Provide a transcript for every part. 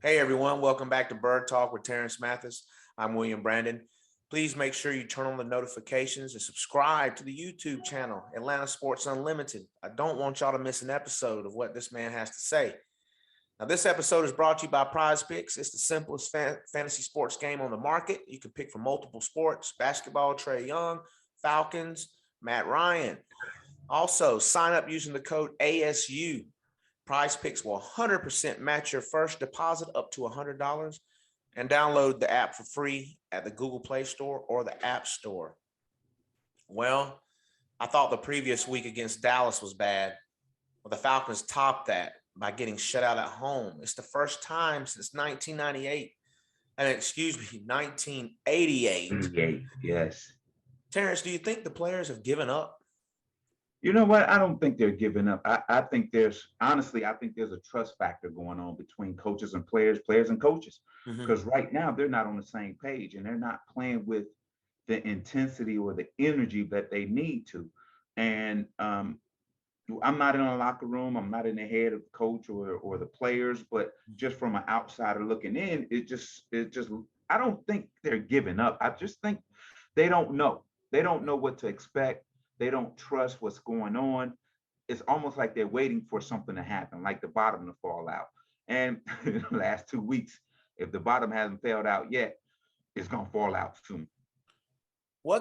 Hey everyone, welcome back to Bird Talk with Terrence Mathis. I'm William Brandon. Please make sure you turn on the notifications and subscribe to the YouTube channel, Atlanta Sports Unlimited. I don't want y'all to miss an episode of what this man has to say. Now, this episode is brought to you by Prize Picks. It's the simplest fantasy sports game on the market. You can pick from multiple sports: basketball, Trae Young; Falcons, Matt Ryan. Also, sign up using the code ASU. Prize Picks will 100% match your first deposit up to $100, and download the app for free at the Google Play Store or the App Store. Well, I thought the previous week against Dallas was bad. Well, the Falcons topped that by getting shut out at home. It's the first time since 1998, and 1988. 88, yes. Terrence, do you think the players have given up? You know what? I don't think they're giving up. I think I think there's a trust factor going on between coaches and players and coaches. Mm-hmm. Because right now they're not on the same page and they're not playing with the intensity or the energy that they need to. And I'm not in a locker room. I'm not in the head of the coach or the players, but just from an outsider looking in, it just I don't think they're giving up. I just think they don't know. They don't know what to expect. They don't trust what's going on. It's almost like they're waiting for something to happen, like the bottom to fall out. And in the last 2 weeks, if the bottom hasn't failed out yet, it's gonna fall out soon. Where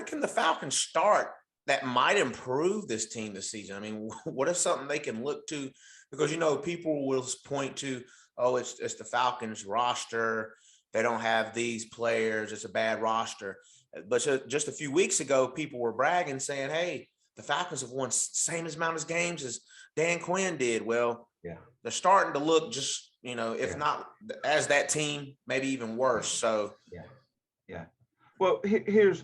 can the Falcons start that might improve this team this season? I mean, what is something they can look to? Because, people will point to, oh, it's the Falcons roster. They don't have these players. It's a bad roster. But just a few weeks ago, people were bragging, saying, hey, the Falcons have won same amount of games as Dan Quinn did. Well, Yeah, they're starting to look just, if yeah, not as that team, maybe even worse. So, yeah, yeah. Well, here's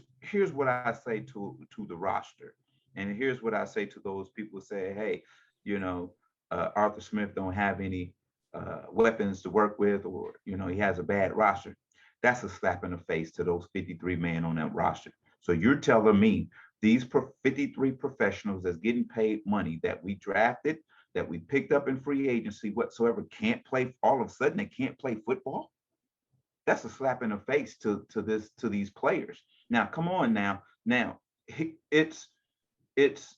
what I say to the roster, and here's what I say to those people who say, hey, you know, Arthur Smith don't have any weapons to work with, or he has a bad roster. That's a slap in the face to those 53 men on that roster. So you're telling me these 53 professionals that's getting paid money that we drafted, that we picked up in free agency whatsoever, can't play, all of a sudden they can't play football? That's a slap in the face to these players. Now, come on now, it's it's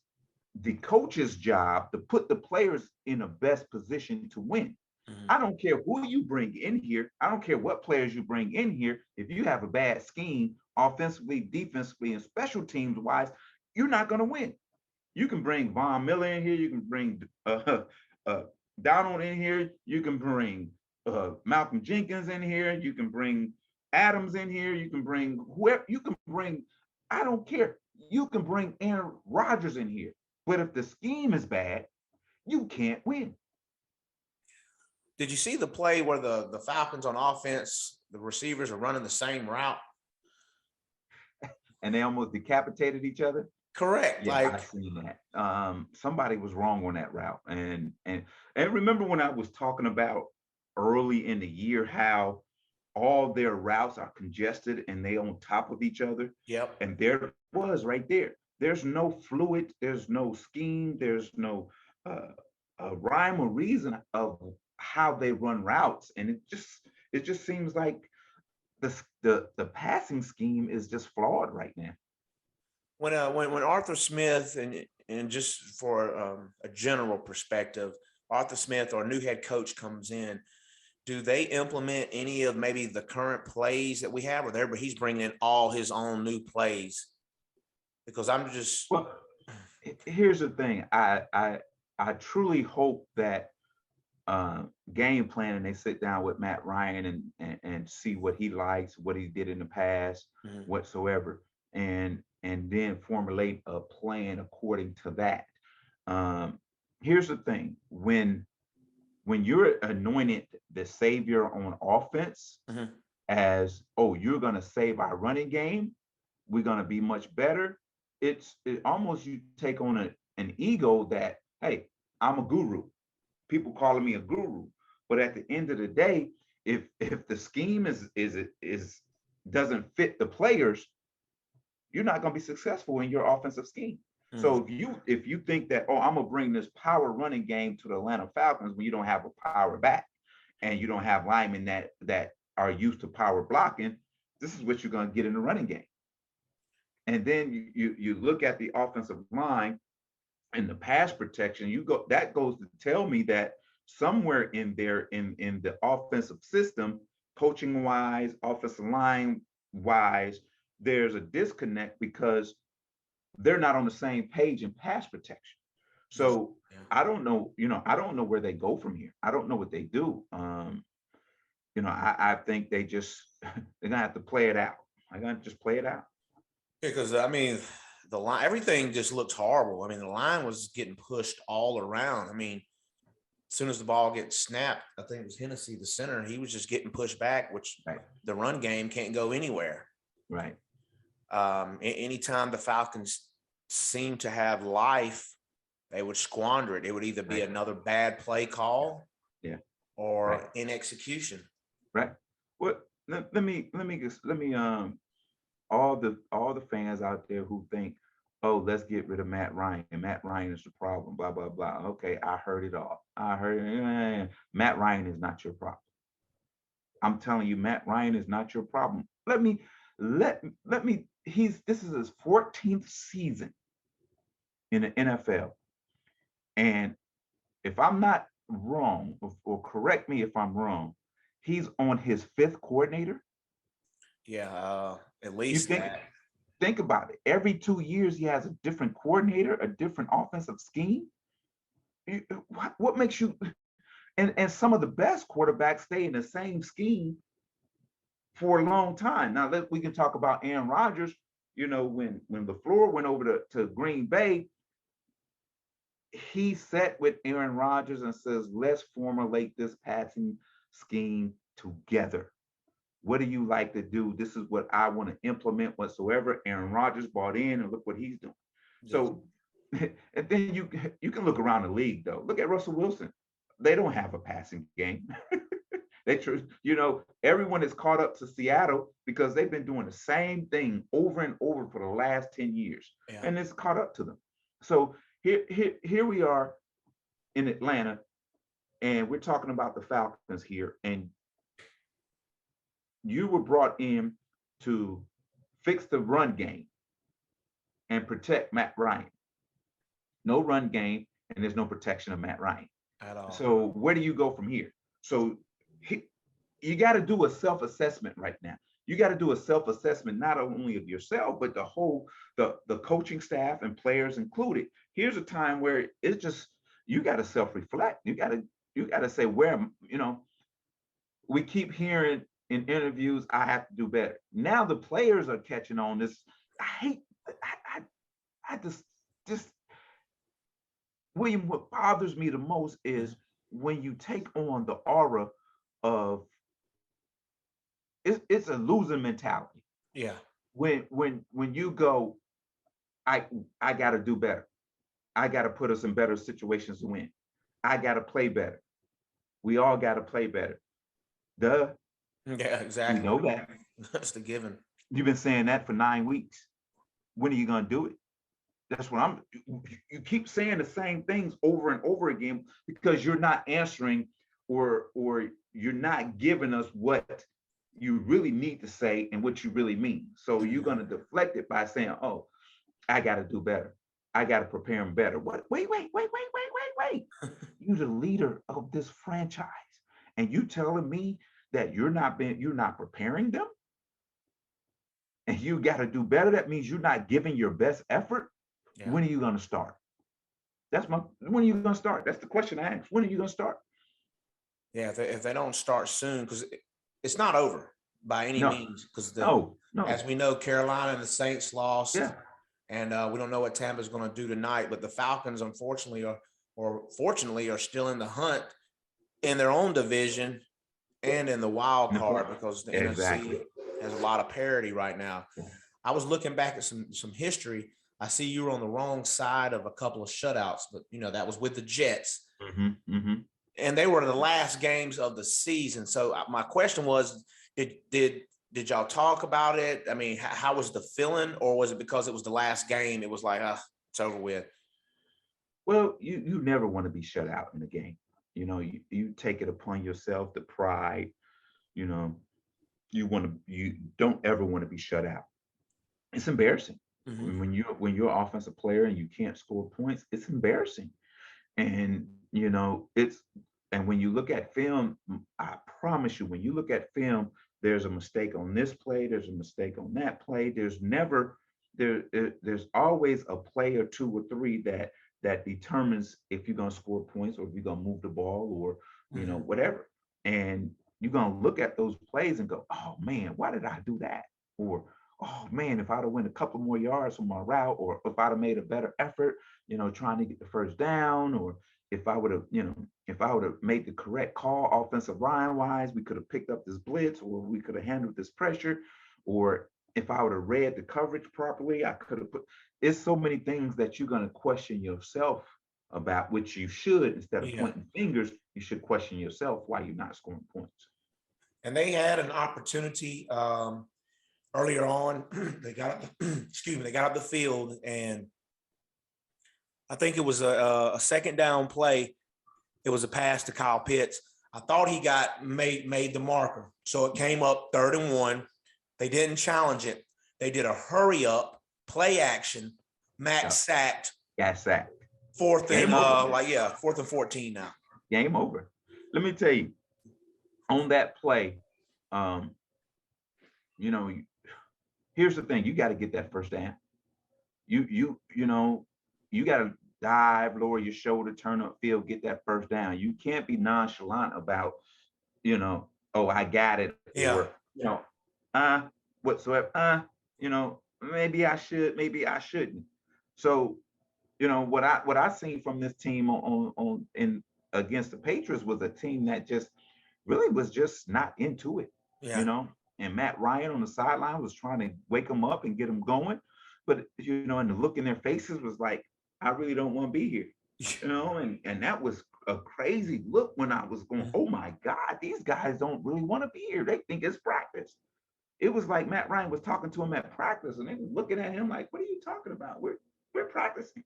the coach's job to put the players in the best position to win. mhm. I don't care who you bring in here. I don't care what players you bring in here. If you have a bad scheme, offensively, defensively, and special teams wise, you're not going to win. You can bring Von Miller in here. You can bring uh, Donald in here. You can bring Malcolm Jenkins in here. You can bring Adams in here. You can bring whoever. You can bring. I don't care. You can bring Aaron Rodgers in here. But if the scheme is bad, you can't win. Did you see the play where the Falcons on offense, the receivers are running the same route? And they almost decapitated each other. Correct. Yeah, I seen that. Somebody was wrong on that route, and remember when I was talking about early in the year how all their routes are congested and they on top of each other, Yep. and there it was right there. There's no fluid, there's no scheme, there's no uh, rhyme or reason of how they run routes, and it just seems like the passing scheme is just flawed right now. When Arthur Smith and just for a general perspective, Arthur Smith or a new head coach comes in, do they implement any of maybe the current plays that we have, or he's bringing in all his own new plays? Because I'm just Well, here's the thing. I truly hope that game planning they sit down with Matt Ryan and see what he likes, what he did in the past, Mhm. whatsoever, and then formulate a plan according to that. Um, Here's the thing: when you're anointed the savior on offense, Mhm. as oh, you're gonna save our running game, we're gonna be much better. It almost you take on an ego that hey, I'm a guru, people calling me a guru. But at the end of the day, if the scheme is doesn't fit the players, you're not going to be successful in your offensive scheme. Mhm. So if you think that oh I'm gonna bring this power running game to the Atlanta Falcons when you don't have a power back, and you don't have linemen that are used to power blocking, this is what you're going to get in the running game. And then you look at the offensive line and the pass protection. That goes to tell me that somewhere in there in the offensive system, coaching wise, offensive line wise, there's a disconnect because they're not on the same page in pass protection. So I don't know, I don't know where they go from here. I don't know what they do. I think they're gonna have to play it out. I'm gonna just play it out. Yeah, because I mean, the line, everything just looked horrible. I mean, the line was getting pushed all around. I mean, as soon as the ball gets snapped, I think it was Hennessy, the center, he was just getting pushed back, which the run game can't go anywhere. Right. Anytime the Falcons seem to have life, they would squander it. It would either be another bad play call, or in execution. Right. Well, let me all the fans out there who think, oh, let's get rid of Matt Ryan, and Matt Ryan is the problem, blah blah blah. Okay, I heard it all. I heard it. Matt Ryan is not your problem. I'm telling you, Matt Ryan is not your problem. Let me. This is his 14th season in the NFL, and if I'm not wrong, or correct me if I'm wrong, he's on his 5th coordinator. Yeah, at least think about it. Every 2 years, he has a different coordinator, a different offensive scheme. What makes you? And some of the best quarterbacks stay in the same scheme for a long time. Now we can talk about Aaron Rodgers. When LaFleur went over to Green Bay, he sat with Aaron Rodgers and says, let's formulate this passing scheme together. What do you like to do? This is what I want to implement whatsoever. Aaron Rodgers bought in, and look what he's doing. So, and then you can look around the league, though. Look at Russell Wilson. They don't have a passing game. Everyone is caught up to Seattle because they've been doing the same thing over and over for the last 10 years, and it's caught up to them. So here we are in Atlanta, and we're talking about the Falcons here, and you were brought in to fix the run game and protect Matt Ryan. No run game, and there's no protection of Matt Ryan at all. So where do you go from here? So you got to do a self-assessment right now. You got to do a self-assessment, not only of yourself, but the coaching staff and players included. Here's a time where it's just, you got to self-reflect. You got to say, we keep hearing in interviews, I have to do better. Now the players are catching on this. William, what bothers me the most is when you take on the aura of, it's a losing mentality. Yeah. When you go, I got to do better. I got to put us in better situations to win. I got to play better. We all got to play better. Duh. Yeah, exactly. We know that. That's the given. You've been saying that for 9 weeks. When are you going to do it? That's what you keep saying the same things over and over again because you're not answering or you're not giving us what you really need to say and what you really mean. So you're going to deflect it by saying, oh, I got to do better. I got to prepare them better. What? Wait. You're the leader of this franchise. And you telling me that you're not preparing them? And you got to do better. That means you're not giving your best effort. Yeah. When are you going to start? When are you going to start? That's the question I ask. When are you going to start? Yeah, if they don't start soon, because it's not over by any means. Because as we know, Carolina and the Saints lost. Yeah. And we don't know what Tampa's going to do tonight. But the Falcons, unfortunately, fortunately, are still in the hunt in their own division and in the wild card because the NFC has a lot of parity right now. I was looking back at some history. I see you were on the wrong side of a couple of shutouts, but that was with the Jets. And they were the last games of the season. So my question was, did y'all talk about it? I mean, how was the feeling, or was it because it was the last game? It was like, it's over with. Well, you never want to be shut out in a game. you take it upon yourself, the pride, you know, you don't ever want to be shut out. It's embarrassing. Mhm. When you're an offensive player and you can't score points, it's embarrassing. And and when you look at film, I promise you, when you look at film, there's a mistake on this play, there's a mistake on that play. There's always a play or two or three that determines if you're going to score points or if you're going to move the ball or Mhm. whatever. And you're going to look at those plays and go, oh man, why did I do that? Or oh man, if I'd have went a couple more yards from my route, or if I'd have made a better effort, trying to get the first down, or if I would have made the correct call offensive line wise, we could have picked up this blitz, or we could have handled this pressure, or if I would have read the coverage properly, I could have put. It's so many things that you're going to question yourself about, which you should. Instead of Yeah. pointing fingers, you should question yourself why you're not scoring points. And they had an opportunity earlier on. They got excuse me. They got up the field, and I think it was a second down play. It was a pass to Kyle Pitts. I thought he got made the marker, so it came up 3rd and 1. They didn't challenge it. They did a hurry up play action. Matt Yep. sacked. Got sacked. 4th and Game over. 4th and 14 now. Game over. Let me tell you, on that play, um, here's the thing: you got to get that first down. You got to dive, lower your shoulder, turn up field, get that first down. You can't be nonchalant about, oh, I got it, Yeah. or whatsoever. Maybe I should, maybe I shouldn't. So, what I seen from this team on in against the Patriots was a team that just really was just not into it. Yeah. And Matt Ryan on the sideline was trying to wake them up and get them going, but and the look in their faces was like, I really don't want to be here. And that was a crazy look when I was going, oh my God, these guys don't really want to be here. They think it's practice. It was like Matt Ryan was talking to him at practice, and they were looking at him like, what are you talking about? We're practicing.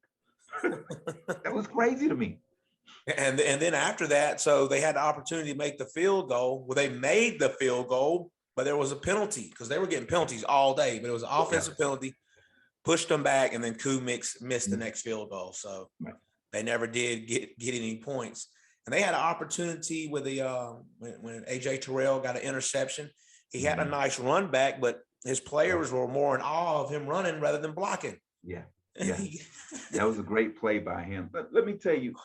That was crazy to me. And then after that, so they had the opportunity to make the field goal. Well, they made the field goal, but there was a penalty because they were getting penalties all day. But it was an offensive penalty, pushed them back, and then Koo missed the next field goal. So they never did get any points. And they had an opportunity with the when AJ Terrell got an interception. He had a nice run back, but his players were more in awe of him running rather than blocking. Yeah. That was a great play by him. But let me tell you,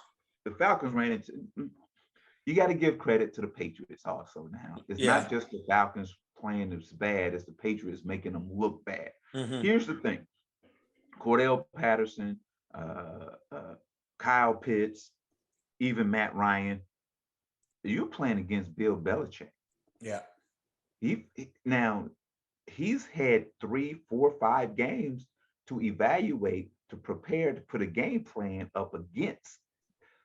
the Falcons ran into. You got to give credit to the Patriots also now. It's not just the Falcons playing as bad, it's the Patriots making them look bad. Mm-hmm. Here's the thing. Cordell Patterson, Kyle Pitts, even Matt Ryan, you're playing against Bill Belichick. Yeah. He's had 3, 4, 5 games to evaluate, to prepare, to put a game plan up against.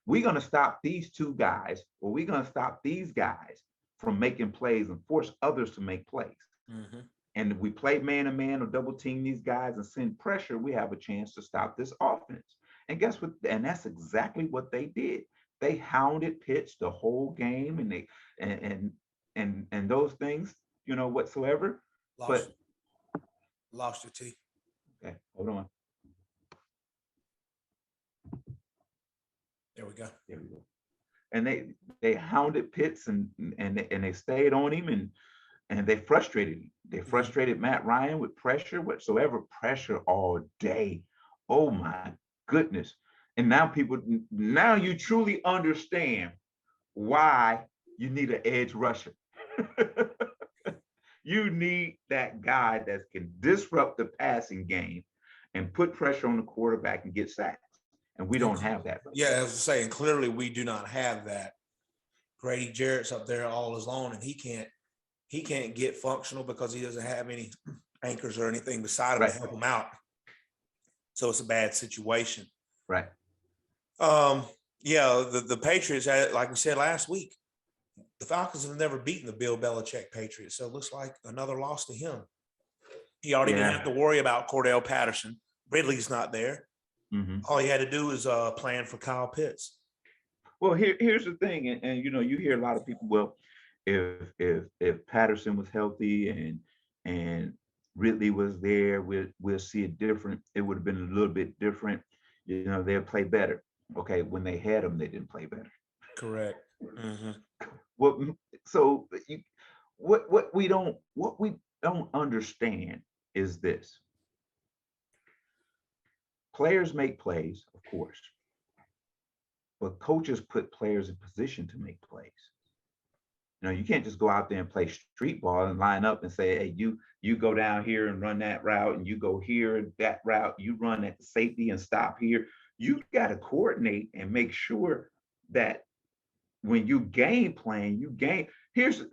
We're going to stop these two guys, or we're going to stop these guys from making plays and force others to make plays. Mm-hmm. And if we play man-to-man or double team these guys and send pressure, we have a chance to stop this offense. And guess what? And that's exactly what they did. They hounded Pitts the whole game, and they and those things, whatsoever. Lost your T. Okay, hold on. There we go. And they hounded Pitts and they stayed on him and they frustrated him. They frustrated Matt Ryan with pressure, whatsoever, pressure all day. Oh my goodness. And now you truly understand why you need an edge rusher. You need that guy that can disrupt the passing game and put pressure on the quarterback and get sacks. And we don't have that. Yeah, as I was saying, clearly we do not have that. Grady Jarrett's up there all alone, and he can't get functional because he doesn't have any anchors or anything beside him to help him out. So it's a bad situation. Right. The Patriots, like we said last week, the Falcons have never beaten the Bill Belichick Patriots. So it looks like another loss to him. He already didn't have to worry about Cordell Patterson. Ridley's not there. Mm-hmm. All he had to do is plan for Kyle Pitts. Well, here's the thing, and you know, you hear a lot of people. Well, if Patterson was healthy and Ridley was there, we'll see it different. It would have been a little bit different. You know, they'll play better. Okay, when they had them, they didn't play better. Correct. Mm-hmm. What so you, what we don't understand is this: players make plays, of course, but coaches put players in position to make plays. You know, you can't just go out there and play street ball and line up and say, hey, you go down here and run that route, and you go here and that route, you run at the safety and stop here. You got to coordinate and make sure that when you game plan, you game. Here's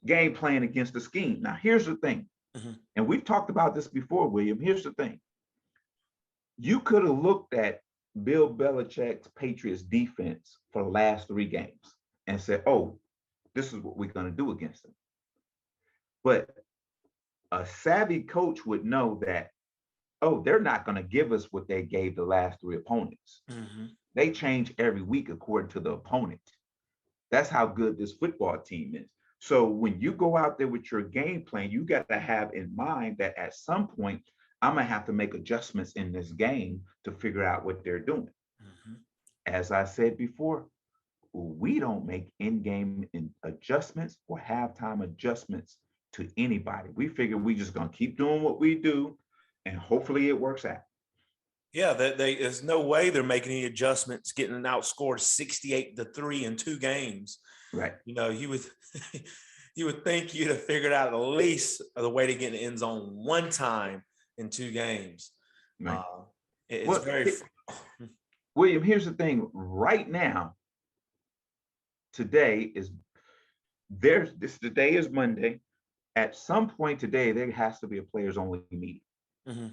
game plan against the scheme. Now, here's the thing, Mm-hmm. and we've talked about this before, William. Here's the thing: you could have looked at Bill Belichick's Patriots defense for the last 3 games and said, oh, this is what we're going to do against them. But a savvy coach would know that, oh, they're not going to give us what they gave the last 3 opponents. Mm-hmm. They change every week according to the opponent. That's how good this football team is. So when you go out there with your game plan, you got to have in mind that at some point, I'm going to have to make adjustments in this game to figure out what they're doing. Mm-hmm. As I said before, we don't make in-game adjustments or halftime adjustments to anybody. We figure we just gonna keep doing what we do, and hopefully it works out. Yeah, there's no way they're making any adjustments, getting outscored 68-3 in 2 games. Right. You know, you would you would think you'd have figured out at least the way to get in the end zone one time in 2 games. Right. It's Well, very William, here's the thing. Right now, today is today is Monday. At some point today, there has to be a players only meeting. Mm-hmm.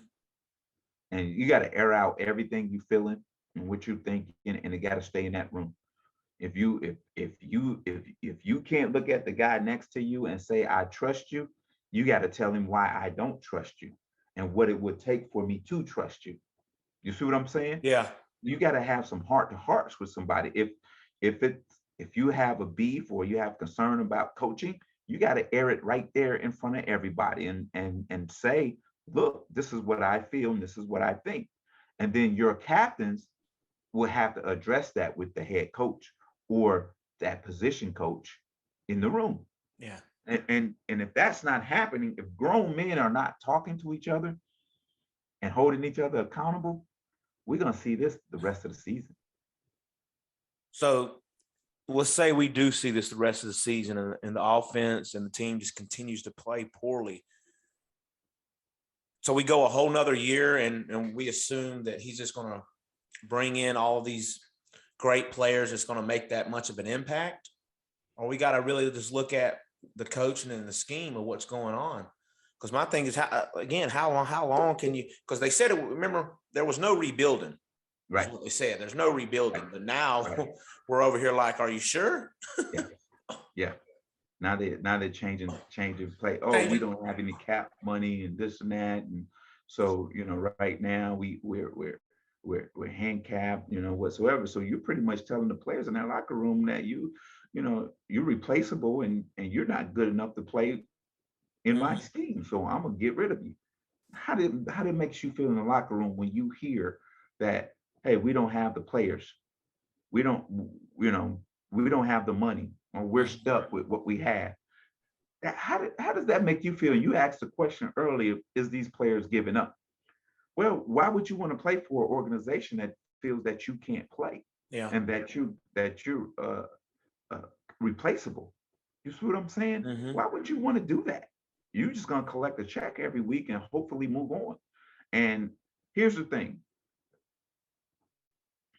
And you got to air out everything you feeling and what you think, and it got to stay in that room. If you can't look at the guy next to you and say I trust you, you got to tell him why I don't trust you and what it would take for me to trust you. You see what I'm saying? Yeah. You got to have some heart to hearts with somebody. If you have a beef or you have concern about coaching, you got to air it right there in front of everybody and say, look, this is what I feel and this is what I think. And then your captains will have to address that with the head coach or that position coach in the room. Yeah. And if that's not happening, if grown men are not talking to each other and holding each other accountable, we're going to see this the rest of the season. So let's say we do see this the rest of the season and the offense and the team just continues to play poorly. So we go a whole nother year and we assume that he's just going to bring in all of these great players that's going to make that much of an impact. Or we got to really just look at the coaching and the scheme of what's going on. Because my thing is, how long can you, because they said, remember, there was no rebuilding. Right. That's what they said. There's no rebuilding. But now Right. we're over here like, are you sure? Yeah. Yeah. Now they're changing play. Oh, we don't have any cap money and this and that. And so, you know, right now we're handicapped, you know, whatsoever. So you're pretty much telling the players in that locker room that you're replaceable and you're not good enough to play in my scheme. So I'm gonna get rid of you. How did it makes you feel in the locker room when you hear that, hey, we don't have the players, we don't have the money, or we're stuck with what we have? How does that make you feel? You asked the question earlier, is these players giving up? Well, why would you want to play for an organization that feels that you can't play? Yeah. And that you're replaceable? You see what I'm saying? Mm-hmm. Why would you want to do that? You're just going to collect a check every week and hopefully move on. And here's the thing.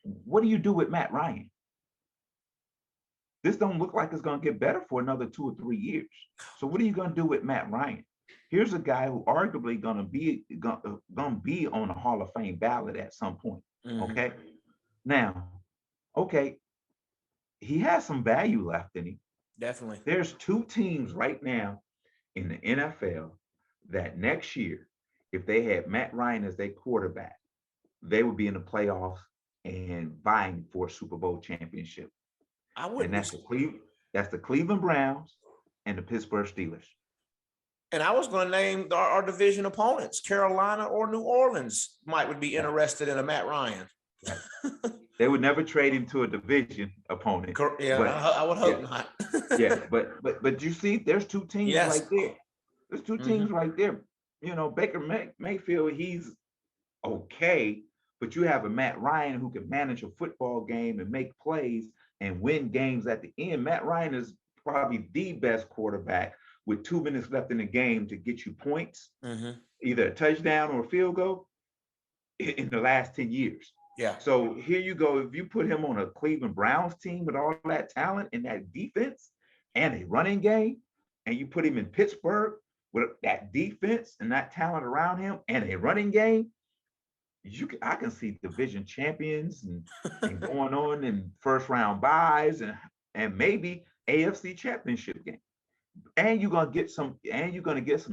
What do you do with Matt Ryan? This don't look like it's going to get better for another 2 or 3 years. So what are you going to do with Matt Ryan? Here's a guy who arguably going to be on a Hall of Fame ballot at some point. Mm-hmm. Okay. Now, okay, he has some value left in him. Definitely. There's 2 teams right now in the NFL that next year, if they had Matt Ryan as their quarterback, they would be in the playoffs and vying for a Super Bowl championship. I and wouldn't be. that's the Cleveland Browns and the Pittsburgh Steelers. And I was going to name our division opponents. Carolina or New Orleans would be Right. interested in a Matt Ryan. Right. They would never trade him to a division opponent. Yeah, But I would yeah, hope not. yeah, but you see, there's two teams Yes. right there. There's two Mm-hmm. teams right there. You know, Mayfield, he's okay, but you have a Matt Ryan who can manage a football game and make plays and win games at the end. Matt Ryan is probably the best quarterback with 2 minutes left in the game to get you points, Mm-hmm. either a touchdown or a field goal in the last 10 years. Yeah. So here you go. If you put him on a Cleveland Browns team with all that talent and that defense and a running game, and you put him in Pittsburgh with that defense and that talent around him and a running game, I can see division champions and going on in first round buys and maybe AFC championship game. And you're gonna get some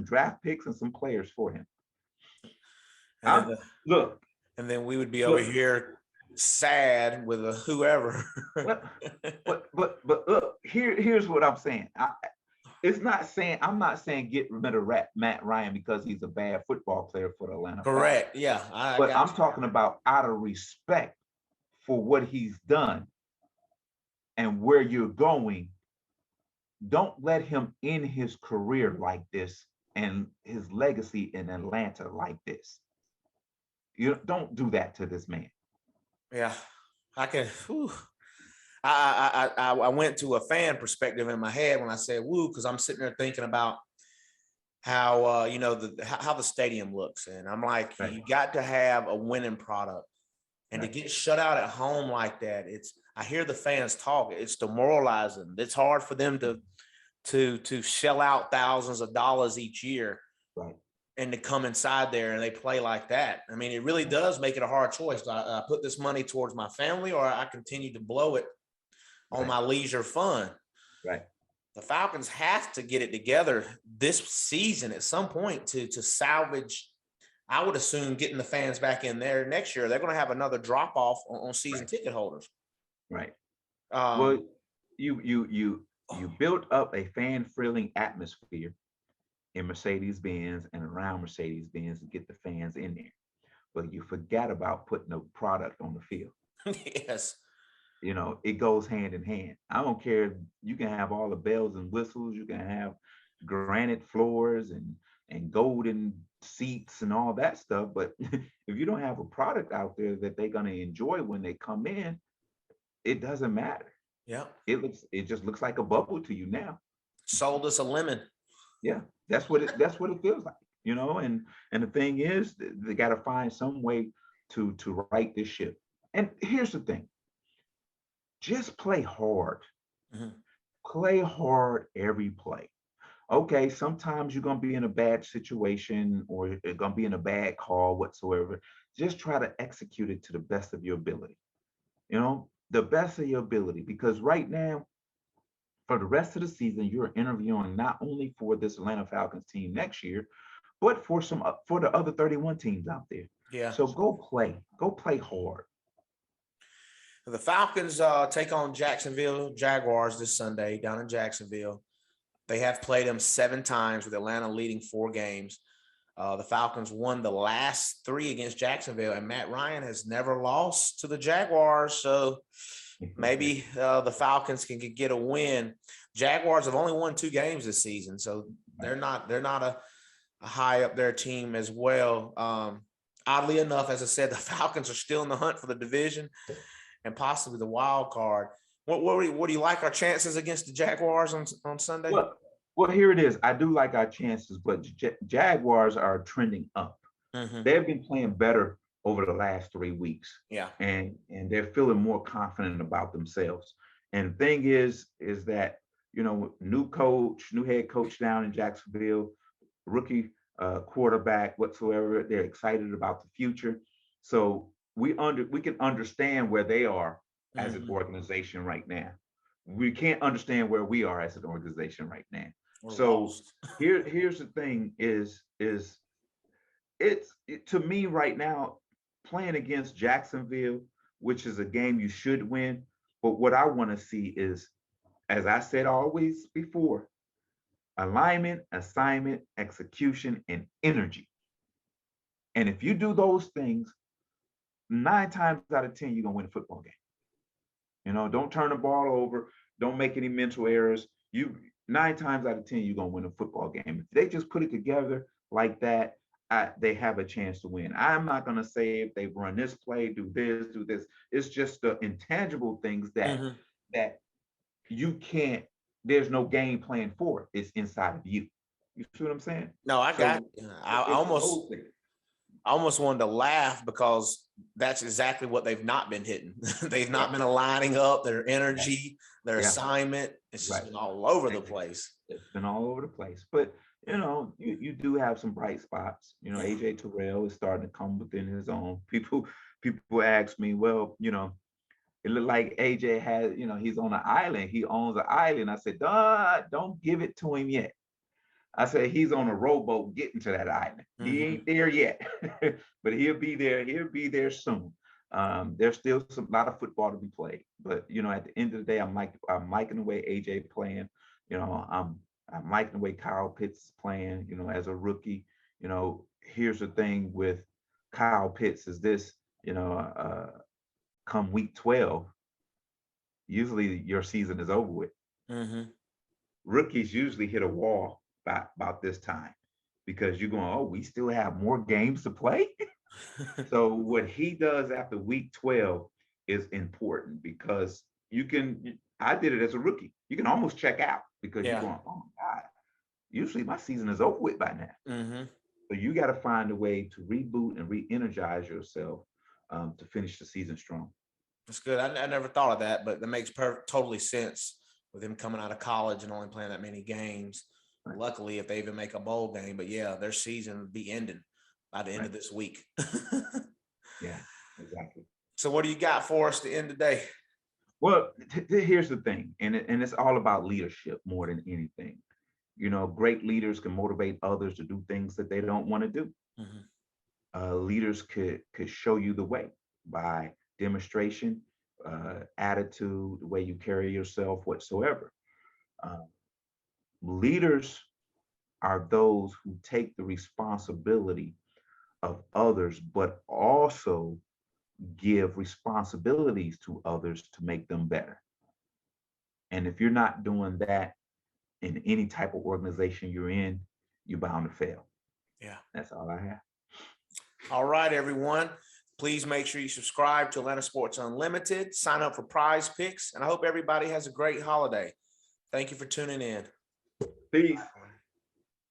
draft picks and some players for him. And Look, and then we would be over here sad with a whoever. but look, here's what I'm saying. I'm not saying get rid of Matt Ryan because he's a bad football player for the Atlanta Falcons. Correct. Yeah. But I'm talking about out of respect for what he's done and where you're going. Don't let him end his career like this and his legacy in Atlanta like this. You don't do that to this man. Yeah, I can. Whew. I went to a fan perspective in my head when I said "woo" because I'm sitting there thinking about how how the stadium looks, and I'm like, Right. you got to have a winning product, and Right. to get shut out at home like that, I hear the fans talk. It's demoralizing. It's hard for them to shell out thousands of dollars each year. Right. And to come inside there and they play like that. I mean, it really does make it a hard choice. I put this money towards my family or I continue to blow it on my leisure fun. Right. The Falcons have to get it together this season at some point to salvage. I would assume getting the fans back in there next year. They're going to have another drop off on season ticket holders. Right. Well, you built up a fan-friendly atmosphere in Mercedes-Benz and around Mercedes-Benz to get the fans in there. But you forgot about putting a product on the field. Yes. You know, it goes hand in hand. I don't care. You can have all the bells and whistles. You can have granite floors and golden seats and all that stuff. But if you don't have a product out there that they're going to enjoy when they come in, it doesn't matter. Yeah. It just looks like a bubble to you now. Sold us a lemon. Yeah, that's what it feels like, you know. And the thing is, they got to find some way to right this ship. And here's the thing: just play hard. Mm-hmm. Play hard every play. Okay, sometimes you're gonna be in a bad situation or you're gonna be in a bad call whatsoever. Just try to execute it to the best of your ability. You know, the best of your ability, because right now, for the rest of the season, you're interviewing not only for this Atlanta Falcons team next year, but for the other 31 teams out there. Yeah. So go play hard. The Falcons take on Jacksonville Jaguars this Sunday down in Jacksonville. They have played them 7 times with Atlanta leading 4 games. The Falcons won the last 3 against Jacksonville, and Matt Ryan has never lost to the Jaguars. So maybe the Falcons can get a win. Jaguars have only won 2 games this season, so they're not a high up there team as well. Oddly enough, as I said, the Falcons are still in the hunt for the division and possibly the wild card. What do you like our chances against the Jaguars on Sunday? Well, here it is. I do like our chances, but Jaguars are trending up. Mm-hmm. They've been playing better over the last 3 weeks. Yeah. And they're feeling more confident about themselves. And the thing is that, you know, new head coach down in Jacksonville, rookie quarterback whatsoever, they're excited about the future. So we can understand where they are as an organization right now. We can't understand where we are as an organization right now. So here's the thing is to me right now, playing against Jacksonville, which is a game you should win, But what I want to see is, as I said always before, alignment, assignment, execution, and energy. And if you do those things, 9 times out of 10, you're gonna win a football game. Don't turn the ball over, don't make any mental errors. 9 times out of 10, you're gonna win a football game. If they just put it together like that, they have a chance to win. I'm not gonna say if they run this play, do this, do this. It's just the intangible things that Mhm. that you can't. There's no game plan for it. It's inside of you. You see what I'm saying? No, I got. So I it's almost, those things. I almost wanted to laugh because that's exactly what they've not been hitting. They've not Yeah, been aligning up their yeah, energy, their yeah. assignment. It's just Right. been all over the It- place. It's been all over the place. But you do have some bright spots. Yeah. AJ Terrell is starting to come within his own. People ask me, well, it looked like AJ has, he's on an island. He owns an island. I said, don't give it to him yet. I said he's on a rowboat getting to that island. He Mhm. ain't there yet, but he'll be there. He'll be there soon. There's still a lot of football to be played, but at the end of the day, I'm liking the way AJ playing. I'm liking the way Kyle Pitts is playing. As a rookie. Here's the thing with Kyle Pitts is this. Come week 12, usually your season is over with. Mhm. Rookies usually hit a wall about this time because you're going, oh, we still have more games to play. So what he does after week 12 is important because I did it as a rookie. You can almost check out because you're Yeah. going, oh my God, usually my season is over with by now. Mhm. So you got to find a way to reboot and re-energize yourself to finish the season strong. That's good. I never thought of that, but that makes totally sense with him coming out of college and only playing that many games. Right. Luckily, if they even make a bowl game, but yeah, their season would be ending by the end Right. of this week. Yeah, exactly. So, what do you got for us to end today? Well, here's the thing, and it's all about leadership more than anything. Great leaders can motivate others to do things that they don't want to do. Mhm. Leaders could show you the way by demonstration, attitude, the way you carry yourself, whatsoever. Uh, Leaders are those who take the responsibility of others, but also give responsibilities to others to make them better. And if you're not doing that in any type of organization you're in, you're bound to fail. Yeah. That's all I have. All right, everyone. Please make sure you subscribe to Atlanta Sports Unlimited, sign up for prize picks, and I hope everybody has a great holiday. Thank you for tuning in. Peace.